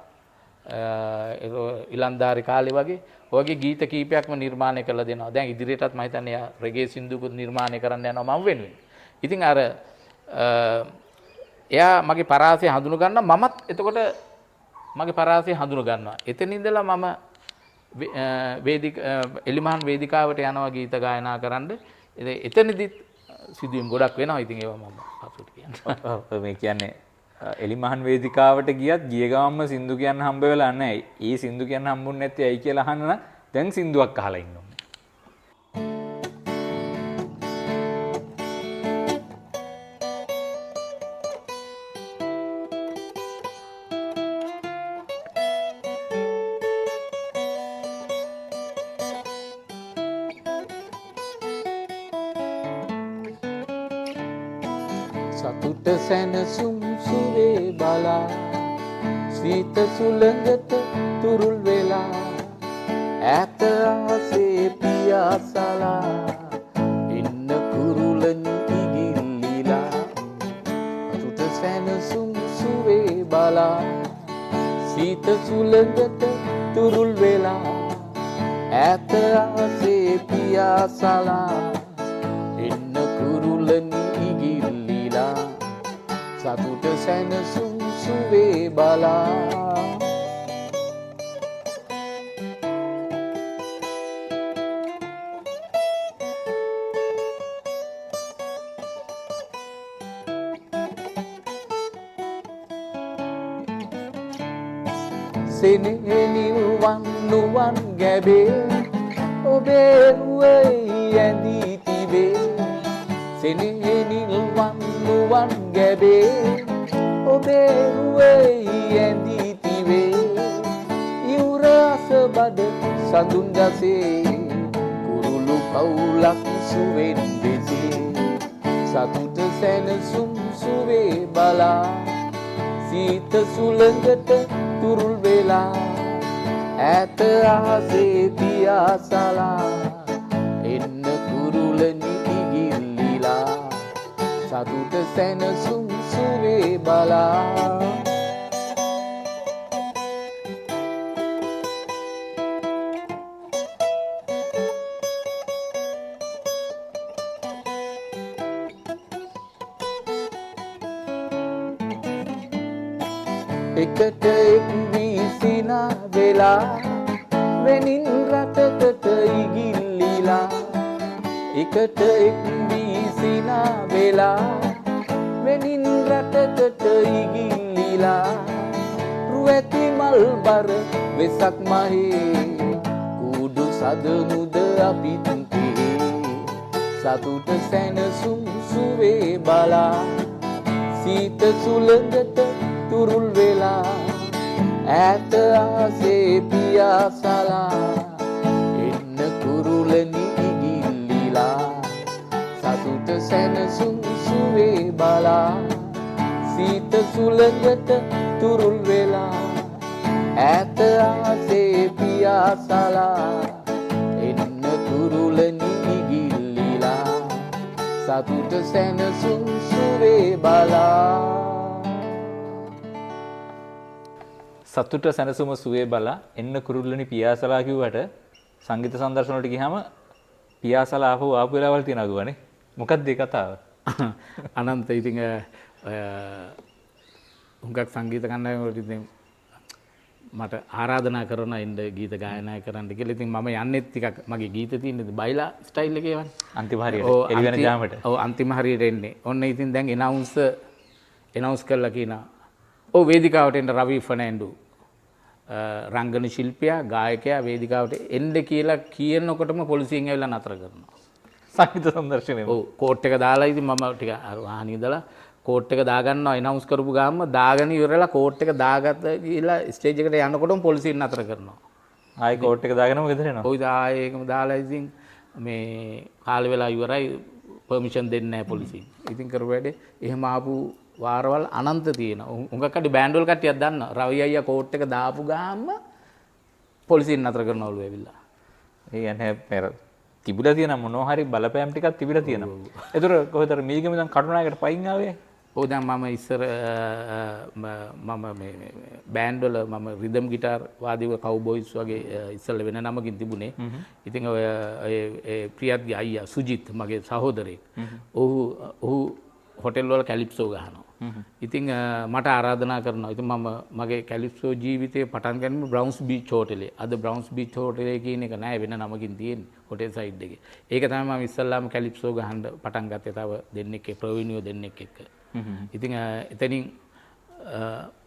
ඉලන්දාරි කාලේ වගේ ගීත කීපයක්ම නිර්මාණය කරලා දෙනවා. දැන් ඉදිරියටත් මම හිතන්නේ එයා රෙගේ සින්දුකුත් නිර්මාණය කරන්න යනවා මම වෙනුවෙන්. ඉතින් අර එයා මගේ පරාසය හඳුන ගන්නවා මමත් එතකොට මගේ පරාසය හඳුන ගන්නවා. එතන ඉඳලා මම එලිමහන් වේදිකාවට යනවා ගීත ගායනා කරන්න. එතනදිත් සිදුවීම් ගොඩක් වෙනවා. ඉතින් ඒවා මම අපිට කියන්න. මේ කියන්නේ එලිමහන් වේදිකාවට ගියත් ගිය ගමන්ම සින්දු කියන්න හම්බ වෙලා නැහැ. ඒ සින්දු කියන්න හම්බුනේ නැත්තේ ඇයි කියලා අහන්න නම් දැන් සින්දුවක් අහලා ඉන්න ඕනේ. සතුට සැනසුම් සුවේ බලා සීත සුළඟට තුරුල් වෙලා ඈත ආසේ පියාසලා ඉන්න කුරුලනි ඉගිල්ලිලා සතුට සැනසුම් සුවේ බලා සීත සුළඟට තුරුල් වෙලා ඈත ආසේ පියාසලා ඉන්න කුරුලනි ඉගිල්ලිලා සතුට සැනසුම් සුවේ බලා සෙනෙහනිල් වන්නුවන් ගැබේ ඔබේ රුවේ ඇඳී තිබේ සෙනෙහනිල් වන්නුවන් ගැබේ ඔබේ රුවේ ඇඳී තිබේ ඉවුර අසබඩ සඳුන් ගසේ කුරුළු පවුලක් සුවෙන් වෙසේ සතුට සැනසුම් සුවේ බලා සීත සුළඟට තුරුල් වෙලා ඈත ආසේ පියාසලා එන්න කුරුලනි ඉගිල්ලිලා සතුට සැනසුම් සුවේ බලා එකට එක් වී සිනා වෙලා වෙනින් රටකට ඉගිල්ලිලා එකට එක් වී සිනා වෙලා වෙනින් රටකට ඉගිල්ලිලා රුවැති මල් බර වෙසක් මහේ කුඩු සදමුද අපිත් සතුට සැනසුම් සුවේ බලා සීත සුළඟට තුරුල් වෙලා ඈත ආසේ පියාසලා එන්න කුරුලනි ඉගිල්ලිලා සතුට සැනසුම් සුවේ බලා සීත සුළඟට තුරුල් වෙලා ඈත ආසේ පියාසලා එන්න කුරුලනි ඉගිල්ලිලා සතුට සැනසුම් සුවේ බලා සතුට සැනසුම සුවේ බලා එන්න කුරුල්ලනි පියාසලා කිව්වට සංගීත සම්දර්ශන වලට ගියාම පියාසලා ආපු වෙලාවල් තියෙනවා ගුවනේ. මොකක්ද ඒ කතාව? අනන්ත ඉතින් හුඟක් සංගීත කණ්ඩායම් වලට ඉතින් මට ආරාධනා කරනවා ඉන්න ගීත ගායනා කරන්න කියලා. ඉතින් මම යන්නෙත් ටිකක් මගේ ගීත තියෙන්නේ බයිලා ස්ටයිල් එකේ වань. අන්තිම හරියට එළි වෙන ජාමට. ඔව් අන්තිම හරියට එන්නේ. ඔන්න ඉතින් දැන් එනවුන්ස් කරලා කියනවා. ඔව් වේදිකාවට එන්න රවි ෆර්නෑන්ඩෝ රංගන ශිල්පියා ගායකයා වේදිකාවට එන්න කියලා කියනකොටම පොලිසියෙන් ඇවිල්ලා නතර කරනවා. සංගීත සම්දර්ශනයේ. ඔව් කෝට් එක දාලා ඉතින් මම ටික අර වාහනේ ඉඳලා කෝට් එක දාගන්නවා එනවුන්ස් කරපු ගාම දාගෙන ඉවරලා කෝට් එක දාගත්ත ගිහලා ස්ටේජ් එකට යනකොටම පොලිසියෙන් නතර කරනවා. ආයි කෝට් එක දාගෙනම ගෙදර එනවා. ඔය ආයේ ඒකම දාලා ඉතින් මේ කාල වෙලා ඉවරයි පර්මිෂන් දෙන්නේ නැහැ පොලිසියෙන්. ඉතින් කරපු වැඩේ එහෙම ආපු වාරවල් අනන්ත තියෙනවා. උඟක් කඩි බෑන්ඩ් වල කට්ටියක් දන්නවා. රවි අයියා කෝට් එක දාපු ගාම පොලිසියෙන් නතර කරනවලු ඇවිල්ලා. ඒ කියන්නේ පෙර තිබිලා තියෙන මොනවා හරි බලපෑම් ටිකක් තිබිලා තියෙනවා. ඒතර කොහෙද මීගම ඉඳන් කටුනායකට පයින් ආවේ? ඔව් දැන් මම ඉස්සර මම මේ බෑන්ඩ් වල මම රිදම් ගිටාර් වාදීව කවුබොයිස් වගේ ඉස්සෙල්ලා වෙන නමකින් තිබුණේ. ඉතින් ඔය ප්‍රියත්ගේ අයියා සුජිත් මගේ සහෝදරයෙක්. ඔහු හොටෙල් වල කැලිප්සෝ ගහනවා. ඉතින් මට ආරාධනා කරනවා. ඉතින් මම මගේ කැලිප්සෝ ජීවිතේ පටන් ගන්නේ බ්‍රවුන්ස් බීච් හෝටලේ. අද බ්‍රවුන්ස් බීච් හෝටලේ කියන එක නෑ වෙන නමකින් තියෙන්නේ හෝටල් සයිඩ් එකේ. ඒක තමයි මම ඉස්සල්ලාම කැලිප්සෝ ගහන්න පටන් ගත්තේ. තව දෙන්නෙක් ප්‍රවීණයෝ දෙන්නෙක් එක්ක. ඉතින් එතනින්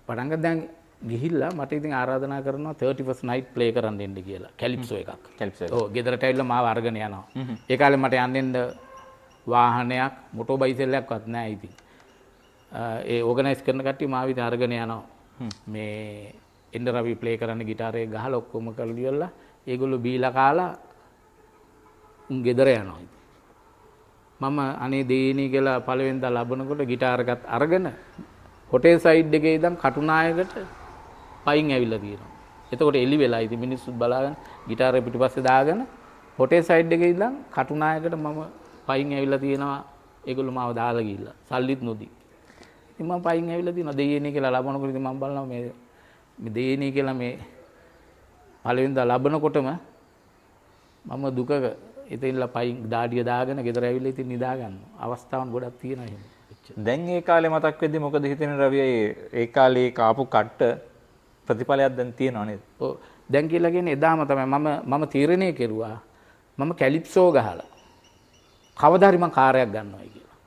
පටන් ගත්ත දැන් ගිහිල්ලා මට ඉතින් ආරාධනා කරනවා 31st night play කරන්න එන්න කියලා. කැලිප්සෝ එකක්. කැලිප්සෝ. ඔව් ගෙදරට ඇවිල්ලා මාව අරගෙන යනවා. ඒ කාලේ මට යන්න වාහනයක් මොටෝ බයිසෙල්ලයක්වත් නැහැ ඉතින්. ඒ ඕගනයිස් කරන කට්ටිය මාව ඉතින් අරගෙන යනවා. මේ එන්න රවි ප්ලේ කරන්න ගිටාරේ ගහලා ඔක්කොම කරලා ඉවරලා ඒගොල්ලෝ බීලා කාලා උන් ගෙදර යනවා. මම අනේ දේනී කියලා පළවෙනිදා ලබනකොට ගිටාර එකත් අරගෙන හොටෙල් සයිඩ් එකේ ඉඳන් කටුනායකට පයින් ඇවිල්ලා තියෙනවා. එතකොට එලි වෙලා ඉතින් මිනිස්සුත් බලාගෙන ගිටාරේ පිටිපස්සේ දාගෙන හොටෙල් සයිඩ් එකේ ඉඳන් කටුනායකට මම පයින් ඇවිල්ලා තියෙනවා. ඒගොල්ලෝ මාව දාලා ගිහිල්ලා සල්ලිත් නොදී. ඉතින් මම පයින් ඇවිල්ලා තියෙනවා දෙයනේ කියලා ලබනකොට ඉතින් මම බලනවා මේ දෙයනේ කියලා මේ පළවෙනිදා ලබනකොටම මම දුකක ඉතින්ලා පයින් දාඩිය දාගෙන ගෙදර ඇවිල්ලා ඉතින් නිදා ගන්නවා. අවස්ථාවන් ගොඩක් තියෙනවා එහෙම. දැන් ඒ කාලේ මතක් වෙද්දි මොකද හිතෙන්නේ රවි ඒ කාලේ කාපු කට්ට ප්‍රතිඵලයක් දැන් තියෙනව නේද? ඔව් දැන් කියලා කියන්නේ එදාම තමයි මම තීරණය කෙරුවා මම කැලිප්සෝ ගහලා කවදා හරි මම කාර්යයක් ගන්නවායි කියලා.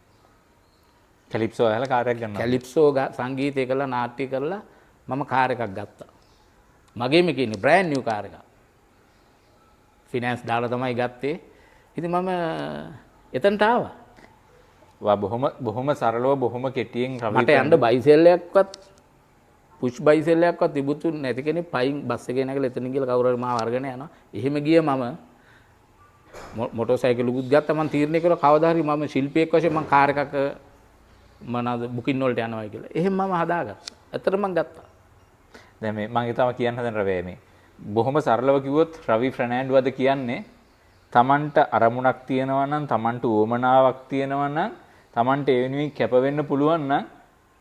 කැලිප්සෝ ගහලා කාර්යයක් ගන්නවා. කැලිප්සෝ සංගීතය කරලා නාට්‍ය කරලා මම කාර් එකක් ගත්තා. මගේම කියන්නේ බ්‍රෑන්ඩ් නිව් කාර් එකක්. ෆිනෑන්ස් දාලා තමයි ගත්තේ. ඉතින් මම එතනට ආවා. වා බොහොම සරලව බොහොම කෙටියෙන් රවි මට යන්න බයිසෙල්ලයක්වත් පුෂ් බයිසෙල්ලයක්වත් තිබුතු නැති කෙනෙක් පයින් බස් එකේ නැගලා එතනින් ගිහලා කවුරු හරි මාව අරගෙන යනවා. එහෙම ගිය මම මොටර් සයිකලුකුත් ගත්තා. මම තීරණය කළා කවදා හරි මම ශිල්පියෙක් වශයෙන් මම කාර් එකක මොනවාද බුකින් වලට යනවා කියලා. එහෙම මම හදාගත්තා. ඇත්තට මම ගත්තා. දැන් මේ මම ඊටම කියන්න හදන රවි මේ බොහොම සරලව කිව්වොත් රවි ෆර්නෑන්ඩෝද කියන්නේ තමන්ට අරමුණක් තියෙනවා නම් තමන්ට උවමනාවක් තියෙනවා නම් තමන්ට ඒ වෙනුවෙන් කැප වෙන්න පුළුවන් නම්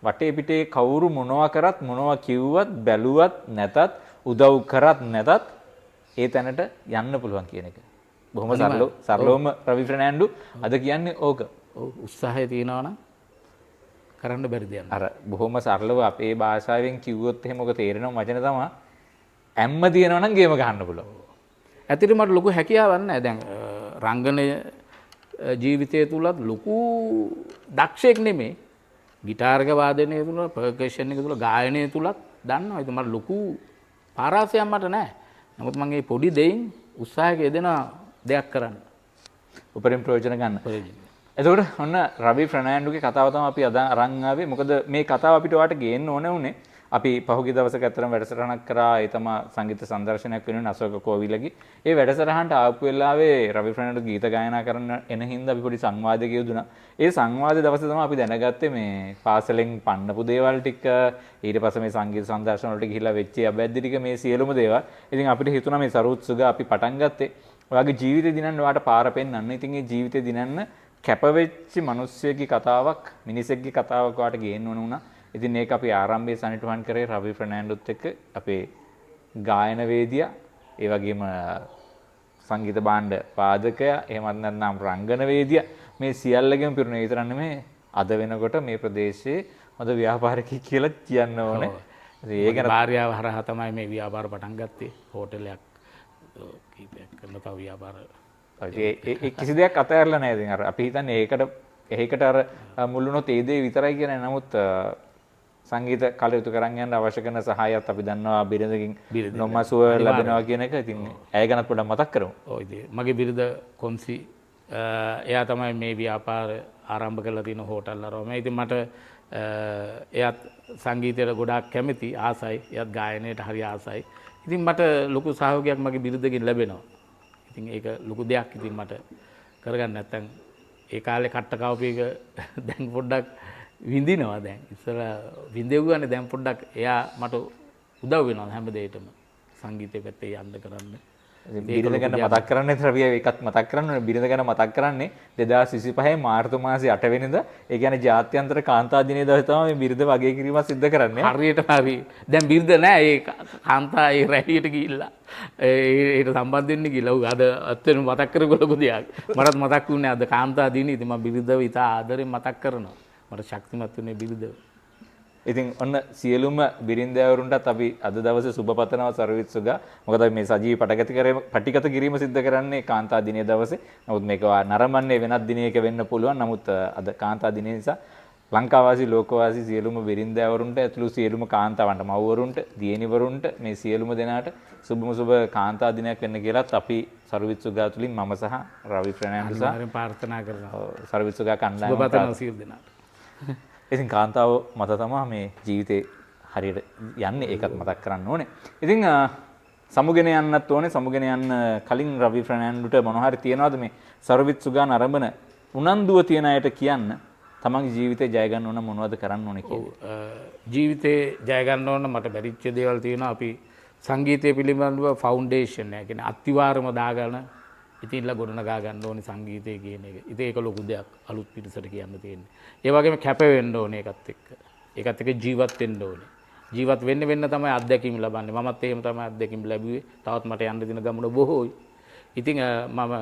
වටේ පිටේ කවුරු මොනවා කරත් මොනවා කිව්වත් බැලුවත් නැතත් උදව් කරත් නැතත් ඒ තැනට යන්න පුළුවන් කියන එක. බොහොම සරලවම රවි ෆර්නෑන්ඩෝ අද කියන්නේ ඕක. ඔව් උත්සාහය තියෙනවා නම් කරන්න බැරි දෙයක්. අර බොහොම සරලව අපේ භාෂාවෙන් කිව්වොත් එහෙම ඔක තේරෙන වචන තමයි ඇම්ම තියෙනවා නම් ගේම ගහන්න පුළුවන්. ඇත්තටම මට ලොකු හැකියාවක් නැහැ. දැන් රංගන ජීවිතය තුලත් ලොකු දක්ෂයෙක් නෙමෙයි. ගිටාරක වාදනය තුල, පර්කෂන් එක තුල, ගායනය තුලත් දන්නවා. ඒක මට ලොකු පාරාසයක් මට නැහැ. නමුත් මම මේ පොඩි දෙයින් උත්සාහයක යෙදෙන දෙයක් කරන්න. උපරිම ප්‍රයෝජන ගන්න. එතකොට ඔන්න රවි ෆර්නෑන්ඩෝගේ කතාව තමයි අපි අද අරන් ආවේ. මොකද මේ කතාව අපිට ඔයාලට ගේන්න ඕනේ උනේ. අපි පහුගිය දවසක ඇත්තටම වැඩසටහනක් කරා. ඒ තමයි සංගීත සංදර්ශනයක් වෙනුවෙන් අශෝක කෝවිලගේ. ඒ වැඩසටහනට ආපු වෙලාවේ රවි ෆර්නෑන්ඩෝ ගීත ගායනා කරන එන හින්දා අපි පොඩි සංවාදයක යෙදුණා. ඒ සංවාදයේ දවසේ තමයි අපි දැනගත්තේ මේ පාසලෙන් පන්නපු දේවල් ටික, ඊට පස්සේ මේ සංගීත සංදර්ශන වලට ගිහිල්ලා වෙච්ච අබැද්දි ටික, මේ සියලුම දේවල්. ඉතින් අපිට හිතුණා මේ සරුවත් සුග අපි පටන් ගත්තේ ඔයාගේ ජීවිතේ දිනන්න ඔයාට පාර පෙන්නන්න. ඉතින් මේ ජීවිතේ දිනන්න කැපවෙච්ච මිනිස්සෙක්ගේ කතාවක්, මිනිසෙක්ගේ කතාවක් ඔයාට ගේන්න ඕන වුණා. ඉතින් මේක අපි ආරම්භයේ සනිටුහන් කරේ රවි ෆර්නෑන්ඩෝත් එක්ක අපේ ගායන වේදියා, ඒ වගේම සංගීත භාණ්ඩ වාදකයා, එහෙමත් නැත්නම් රංගන වේදියා, මේ සියල්ලගෙම පිරුණේ විතරක් නෙමෙයි අද වෙනකොට මේ ප්‍රදේශයේ හොඳ ව්‍යාපාරිකයෙක් කියලා කියන්න ඕනේ. ඒ ගැන භාර්යාව හරහා තමයි මේ ව්‍යාපාර පටන් ගත්තේ. හෝටලයක් කීපයක් කරන තව ව්‍යාපාර. ඒ කිසි දෙයක් අතහැරලා නැහැ. ඉතින් අර අපි හිතන්නේ ඒකට අර මුල්ුණොත් ඒ දේ විතරයි කියන්නේ. නමුත් සංගීත කටයුතු කරන් යන්න අවශ්‍ය කරන සහායත් අපි දන්නවා බිරිඳකින් නොමසුව ලැබෙනවා කියන එක. ඉතින් ඇය ගැනත් පොඩ්ඩක් මතක් කරමු. ඔව් ඉතින් මගේ බිරිඳ කොන්සි එයා තමයි මේ ව්‍යාපාර ආරම්භ කරලා තියෙන හෝටල් අරම. ඉතින් මට එයාත් සංගීතයට ගොඩාක් කැමති, ආසයි. එයාත් ගායනයට හරි ආසයි. ඉතින් මට ලොකු සහයෝගයක් මගේ බිරිඳකින් ලැබෙනවා. ඉතින් ඒක ලොකු දෙයක්. ඉතින් මට කරගන්න නැත්තම් ඒ කාලේ කට්ට කවපේක දැන් පොඩ්ඩක් විඳිනවා. දැන් ඉස්සර විඳෙව්වනේ, දැන් පොඩ්ඩක් එයා මට උදව් වෙනවා හැම දෙයකටම සංගීතයේ පැත්තේ යන්න කරන්න. බිරිඳ ගැන මතක් කරන්නේ රවිය ඒකත් මතක් කරන්න ඕනේ. බිරිඳ ගැන මතක් කරන්නේ 2025 මාර්තු මාසේ 8 වෙනිදා. ඒ කියන්නේ ජාත්‍යන්තර කාන්තා දිනයේ දවසේ තමයි මේ බිරිඳ වගේ කිරීමක් සිද්ධ කරන්නේ. හරියටම හරි. දැන් බිරිඳ නෑ ඒ කාන්තා ඒ රැළියට ගිහිල්ලා ඒකට සම්බන්ධ වෙන්න ගිහලා උ අද අත්වෙන මතක් කරගොල්ලෝ ගොඩියක්. මටත් මතක් වුණේ අද කාන්තා දිනේ. ඉතින් මම බිරිඳව ඉතා ආදරෙන් මතක් කරනවා. මට ශක්තිමත් වුණේ බිරිඳව. ඉතින් ඔන්න සියලුම බිරින්දෑවරුන්ටත් අපි අද දවසේ සුබ පතනවා සර්විත් සුගා. මොකද මේ සජීවී පටිගත කිරීම සිද්ධ කරන්නේ කාන්තා දිනයේ දවසේ. නමුත් මේක නරඹන්නේ වෙනත් දිනයක වෙන්න පුළුවන්. නමුත් අද කාන්තා දිනය නිසා ලංකාවාසී ලෝකවාසී සියලුම බිරින්දෑවරුන්ට ඇතුළු සියලුම කාන්තාවන්ට, මව්වරුන්ට, දියණිවරුන්ට මේ සියලුම දෙනාට සුබම සුබ කාන්තා දිනයක් වෙන්න කියලාත් අපි සර්විත් සුගා තුලින් මම සහ රවි ෆර්නෑන්ඩෝ සහ ප්‍රාර්ථනා කරනවා. සර්විත් සුගා කණ්ඩායම සුබ පතනවා සියලු දෙනාට. ඉතින් කාන්තාව මත තමයි මේ ජීවිතේ හරියට යන්නේ. ඒකත් මතක් කරන්න ඕනේ. ඉතින් සමුගෙන යන්නත් ඕනේ. සමුගෙන යන්න කලින් රවි ෆර්නෑන්ඩෝට මොන හරි තියනවාද මේ සර්විත් සුගා නරඹන උනන්දුව තියන අයට කියන්න තමන්ගේ ජීවිතේ ජය ගන්න ඕන මොනවද කරන්න ඕනේ කියලා? ජීවිතේ ජය ගන්න ඕන මට බැරිච්ච දේවල් තියෙනවා. අපි සංගීතය පිළිබඳව ෆවුන්ඩේෂන් එක කියන්නේ අත්තිවාරම දාගන්න ඉතින්ලා ගොඩනගා ගන්න ඕනේ සංගීතය කියන එක. ඉතින් ඒක ලොකු දෙයක් අලුත් පිරිසට කියන්න තියෙන්නේ. ඒ වගේම කැප වෙන්න ඕනේ ඒකත් එක්ක. ඒකත් එක්ක ජීවත් වෙන්න ඕනේ. ජීවත් වෙන්න තමයි අත්දැකීම් ලබන්නේ. මමත් එහෙම තමයි අත්දැකීම් ලැබුවේ. තවත් මට යන්න දෙන ගමන බොහෝයි. ඉතින් මම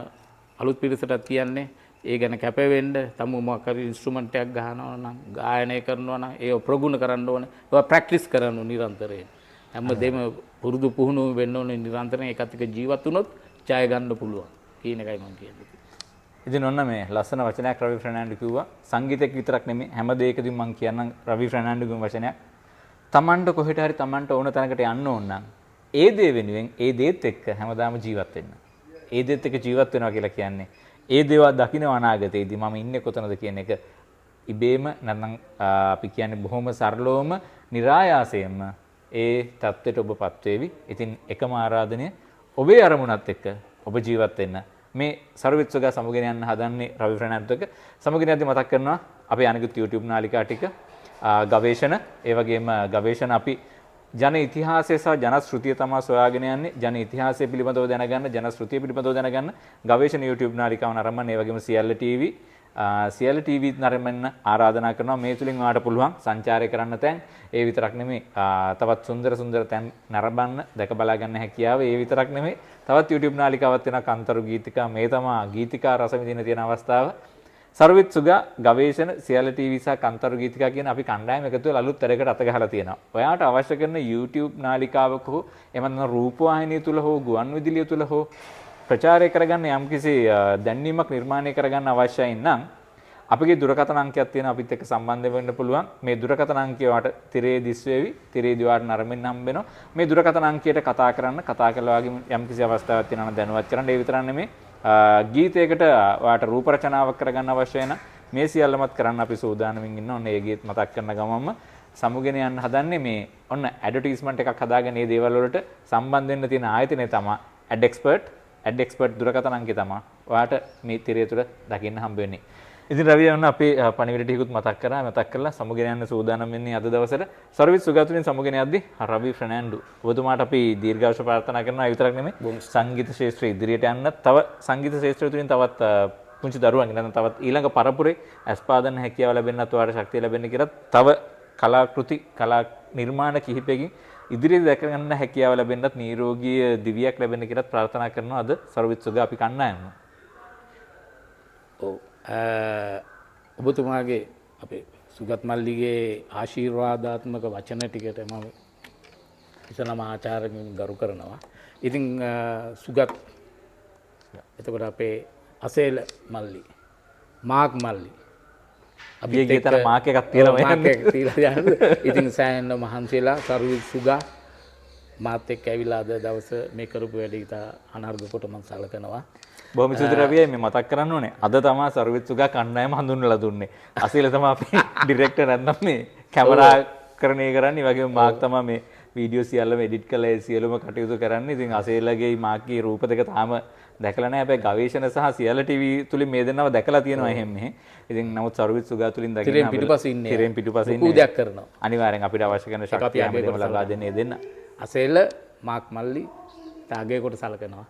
අලුත් පිරිසටත් කියන්නේ ඒ ගැන කැප වෙන්න. තමු මොකක් හරි ඉන්ස්ට්‍රුමන්ට් එකක් ගහනවා නම්, ගායනය කරනවා නම් ඒක ප්‍රගුණ කරන්න ඕනේ. ඒක ප්‍රැක්ටිස් කරන්න ඕනේ නිරන්තරයෙන්. හැමදේම පුරුදු පුහුණු වෙන්න ඕනේ නිරන්තරයෙන්. ඒකත් එක්ක ජීවත් වුණොත් ජය ගන්න පුළුවන් කියන එකයි මම කියන්නේ. ඉතින් ඔන්න මේ ලස්සන වචනයක් රවි ෆර්නෑන්ඩෝ කිව්වා. සංගීතයක් විතරක් නෙමෙයි හැම දෙයකදීම මම කියන්නම් රවි ෆර්නෑන්ඩෝගේ වචනයක්. Tamanට කොහෙට හරි Tamanට ඕන තැනකට යන්න ඕන නම් ඒ දේ වෙනුවෙන් ඒ දේත් එක්ක හැමදාම ජීවත් වෙන්න. ඒ දේත් එක්ක ජීවත් වෙනවා කියලා කියන්නේ ඒ දේවල් දකින්න අනාගතයේදී මම ඉන්නේ කොතනද කියන එක ඉබේම නැත්නම් අපි කියන්නේ බොහොම සරලවම નિરાයාසයෙන්ම ඒ தත්ත්වයට ඔබපත් වේවි. ඉතින් එකම ආරාධනය ඔබේ අරමුණත් එක්ක ඔබ ජීවත් වෙන්න. මේ සර්විත් සුගා සමුගෙන යන්න හදන්නේ රවි ෆර්නෑන්ඩෝ එක්ක. සමුගෙන යද්දී මතක් කරනවා අපේ අනිකුත් YouTube නාලිකා ටික ගවේෂණ, ඒ වගේම ගවේෂණ අපි ජන ඉතිහාසය සහ ජන ශ්‍රුතිය තමයි සොයාගෙන යන්නේ. ජන ඉතිහාසය පිළිබඳව දැනගන්න, ජන ශ්‍රුතිය පිළිබඳව දැනගන්න ගවේෂණ YouTube නාලිකාව නරඹන්න. ඒ වගේම සියල්ල TV සියල්ල TV නරඹන්න ආරාධනා කරනවා. මේ තුලින් ඔයාලට පුළුවන් සංචාරය කරන්න තැන් ඒ විතරක් නෙමෙයි තවත් සුන්දර තැන් නරඹන්න, දැක බලා ගන්න හැකියාව ඒ විතරක් නෙමෙයි තවත් YouTube නාලිකාවක් වෙනවා කන්තරු ගීතිකා. මේ තමයි ගීතිකා රස විඳින තියෙන අවස්ථාව. සර්විත් සුගා ගවේෂණ සියල්ල ටීවී සහ කන්තරු ගීතිකා කියන අපි කණ්ඩායම එකතු වෙලා අලුත් තරයකට අත ගහලා තියෙනවා. ඔයාට අවශ්‍ය කරන YouTube නාලිකාවක හෝ එහෙම නැත්නම් රූපවාහිනිය තුල හෝ ගුවන් විදුලිය තුල හෝ ප්‍රචාරය කරගන්න යම්කිසි දැන්වීමක් නිර්මාණය කරගන්න අවශ්‍යයි නම් අපගේ දුරකථන අංකයක් තියෙනවා අපිත් එක්ක සම්බන්ධ වෙන්න පුළුවන්. මේ දුරකථන අංකය වාට තිරේ දිස් වේවි. තිරේදී වාට නරඹෙන්න හම්බ වෙනවා. මේ දුරකථන අංකයට කතා කරලා වගේ යම්කිසි අවස්ථාවක් තියෙනවා නම් දැනුවත් කරන්න. ඒ විතරක් නෙමෙයි ගීතයකට වාට රූප රචනාවක් කරගන්න අවශ්‍ය වෙන මේ සියල්ලමත් කරන්න අපි සූදානමින් ඉන්නවා. ඔන්න ඒ ගීත් මතක් කරන ගමන්ම සමුගෙන යන්න හදන්නේ මේ ඔන්න ඇඩ්වර්ටයිස්මන්ට් එකක් හදාගෙන මේ දේවල් වලට සම්බන්ධ වෙන්න තියෙන ආයතනය තමයි ඇඩ් එක්ස්පර්ට් දුරකථන අංකය තමයි ඔයාට මේ තිරය තුල දකින්න හම්බ වෙන්නේ. ඉතින් රවි ඔන්න අපේ පණිවිඩ ටිකකුත් මතක් කරලා සමුගෙන යන්න සූදානම් වෙන්නේ අද දවසට. සර්විස් සුගතුලින් සමුගෙන යද්දී රවි ෆර්නෑන්ඩෝ ඔබතුමාට අපි දීර්ඝායුෂ ප්‍රාර්ථනා කරනවා. ඒ විතරක් නෙමෙයි සංගීත ශාස්ත්‍රයේ ඉදිරියට යන්න තව සංගීත ශාස්ත්‍රය තුලින් තවත් පුංචි දරුවන් නැත්නම් තවත් ඊළඟ පරපුරේ අස්පාදන හැකියාව ලැබෙන්නත් ඔයාලට ශක්තිය ලැබෙන්න කියලා තව කලා නිර්මාණ කිහිපයකින් ඉදිරියට දැක ගන්න හැකියාව ලැබෙන්නත් නිරෝගී දිවියක් ලැබෙන්න කියලා ප්‍රාර්ථනා කරනවා අද සර්විස් සුගා අපි කණ්ඩායම. ඔව් ඔබතුමාගේ අපේ සුගත් මල්ලිගේ ආශිර්වාදාත්මක වචන ටිකට මම ඉස්සලම ආචාර්යගෙන් ගරු කරනවා. ඉතින් සුගත් එතකොට අපේ අසේල මල්ලි මාක් මල්ලි අපි ගීතර මාක් එකක් තියලා ඉතින් සෑහෙන මහන්සිලා සර්විස් සුගා මාත් එක්ක ඇවිල්ලා අද දවස මේ කරපු වැඩ ඉතා අනර්ග කොට මම සලකනවා. බොහොම ස්තුතියි රවියි මේ මතක් කරන්න ඕනේ. අද තමයි සර්විස් සුගා කණ්ඩායම හඳුන්වලා දුන්නේ. අසීල තමයි අපි ඩිරෙක්ටර් නැත්නම් මේ කැමරාකරණය කරන්නේ. ඒ වගේම මාක් තමයි මේ වීඩියෝ සියල්ලම එඩිට් කරලා ඒ සියලුම කටයුතු කරන්නේ. ඉතින් අසීලගේ මාක්ගේ රූප දෙක තාම දැකලා නැහැ. හැබැයි ගවේෂණ සහ සියල්ල ටීවී තුලින් මේ දෙන්නව දැකලා තියෙනවා එහෙම මෙහෙ. ඉතින් නමුත් සර්විස් සුගා තුලින් දැකගෙන තිරෙන් පිටුපස්සේ ඉන්නේ. තිරෙන් පිටුපස්සේ ඉන්නේ. උදයක් කරනවා. අනිවාර්යෙන් අපිට අවශ්‍ය කරන ශක්තිය හැමදේම ලබා දෙන්නේ දෙන්න. අසේල මාක් මල්ලි තාගේ කොට සලකනවා.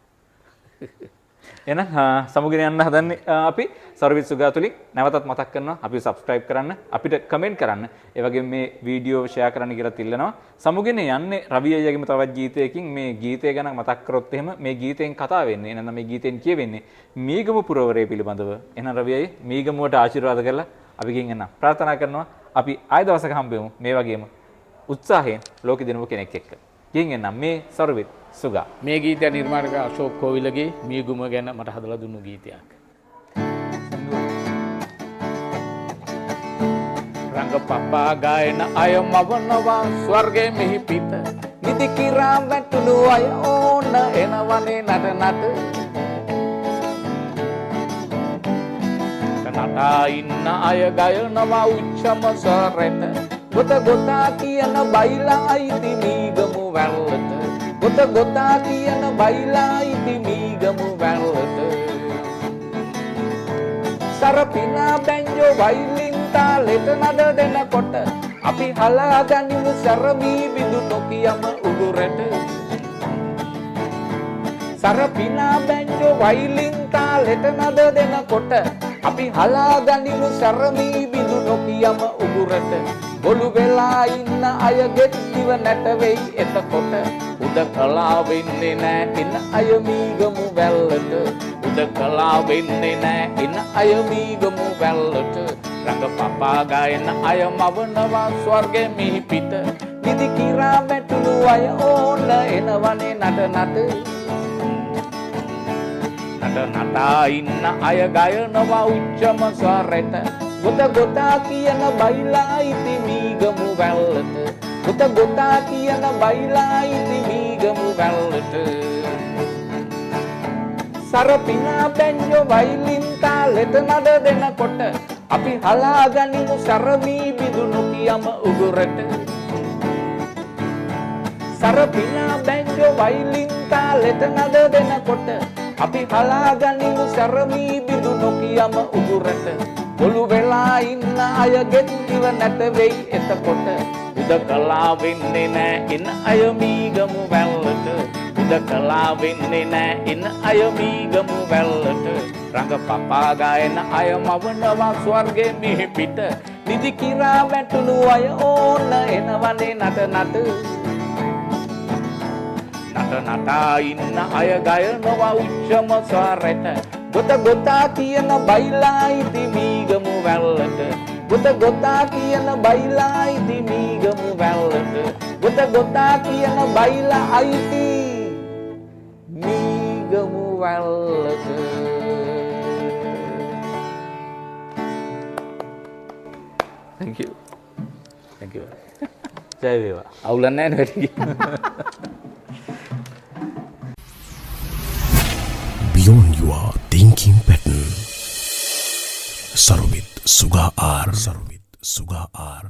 එහෙනම් සමුගෙන යන්න හදන්නේ අපි සර්විස් සුගා තුලින් නැවතත් මතක් කරනවා අපි සබ්ස්ක්‍රයිබ් කරන්න අපිට කමෙන්ට් කරන්න ඒ වගේම මේ වීඩියෝ ෂෙයා කරන්න කියලා තිල්ලනවා. සමුගෙන යන්නේ රවි අයියාගේම තවත් ගීතයකින් මේ ගීතය ගැන මතක් කරොත් එහෙම මේ ගීතයෙන් කතා වෙන්නේ නැත්නම් මේ ගීතෙන් කියවෙන්නේ මීගමු පුරවරය පිළිබඳව. එහෙනම් රවි අයියා මීගමුවට ආශිර්වාද කරලා අපි ගෙන් එන්න ප්‍රාර්ථනා කරනවා. අපි ආය දවසක හම්බෙමු මේ වගේම උත්සාහයෙන් ලෝකෙ දිනමු කෙනෙක් එක්ක. ගෙන් එන්න මේ සර්විස් සුගා මේ ගීතය නිර්මාණක අශෝක් කෝවිලගේ මීගුම ගැන මට හදලා දුන්නු ගීතයක්. රංග පපා ගායන අය මවනවා ස්වර්ගයේ මෙහි පිට නිදි කිරා වැටුණු අය ඕන එනවනේ නට නටා ඉන්න අය ගයනවා උච්චම සරෙට ගොත ගොතා කියන බයිලා ඉති මීගමු වැල්ලට ගොත ගොතා කියන බයිලා ඉති මීගමු වැල්ලට සරපිනා බැංජෝ වයිලින් තාලෙට නඩ දෙනකොට අපි හලා ගනිමු සරමී බිඳු නොකියම උගුරට සරපිනා බැංජෝ වයිලින් තාලෙට නඩ දෙනකොට අපි හලා ගනිමු සරමී බිඳු නොකියම උගුරට බොළු වෙලා ඉන්න අය ගෙත්තිව නැට වෙයි එතකොට උදකලා වෙන්නේ නෑ ඉන්න අය මීගමු වැල්ලට උදකලා වෙන්නේ නෑ ඉන්න අය මීගමු වැල්ලට රංග පපා ගායන අය මවනවා ස්වර්ගයේ මිහි පිට නිදි කිරා වැටුණු අය ඕන එනවනේ නටා ඉන්න අය ගයනවා උච්චම ස්වරෙට ගොත ගොතා කියන බයිලා ඉති මීගමු වැල්ලට ගොත ගොතා කියන බයිලා ඉති මීගමු වැල්ලට සරපිනා බැංජෝ වයිලින් තාලෙට නඩ දෙනකොට අපි හලා ගනිමු සරමී බිඳු නොකියම උගුරට සරපිනා බැංජෝ වයිලින් තාලෙට නඩ දෙනකොට අපි හලා ගනිමු සරමී බිඳු නොකියම උගුරට බොළු වෙලා ඉන්න අය ගෙත්තිව නැට වෙයි එතකොට උදකලා වෙන්නේ නෑ ඉන්න අය මීගමු වැල්ලට උදකලා වෙන්නේ නෑ ඉන්න අය මීගමු වැල්ලට රංග පපා ගායන අය මවනවා ස්වර්ගයේ මිහි පිට නිදි කිරා වැටුණු අය ඕන එනවනේ නටා ඉන්න අය ගයනවා උච්චම ස්වරෙට ගොත ගොතා කියන බයිලා ඉති මීගමු වැල්ලට ගොත ගොතා කියන බයිලා අයිති මීගමු වැල්ලට ගොත ගොතා කියන බයිලා අයිති මීගමු වැල්ලට. Thank you. Thank you. ජය වේවා. අවුලක් නැහැ නේ වැඩි. Beyond your thinking pattern. Sarvit Suga R. Sarvit Suga R.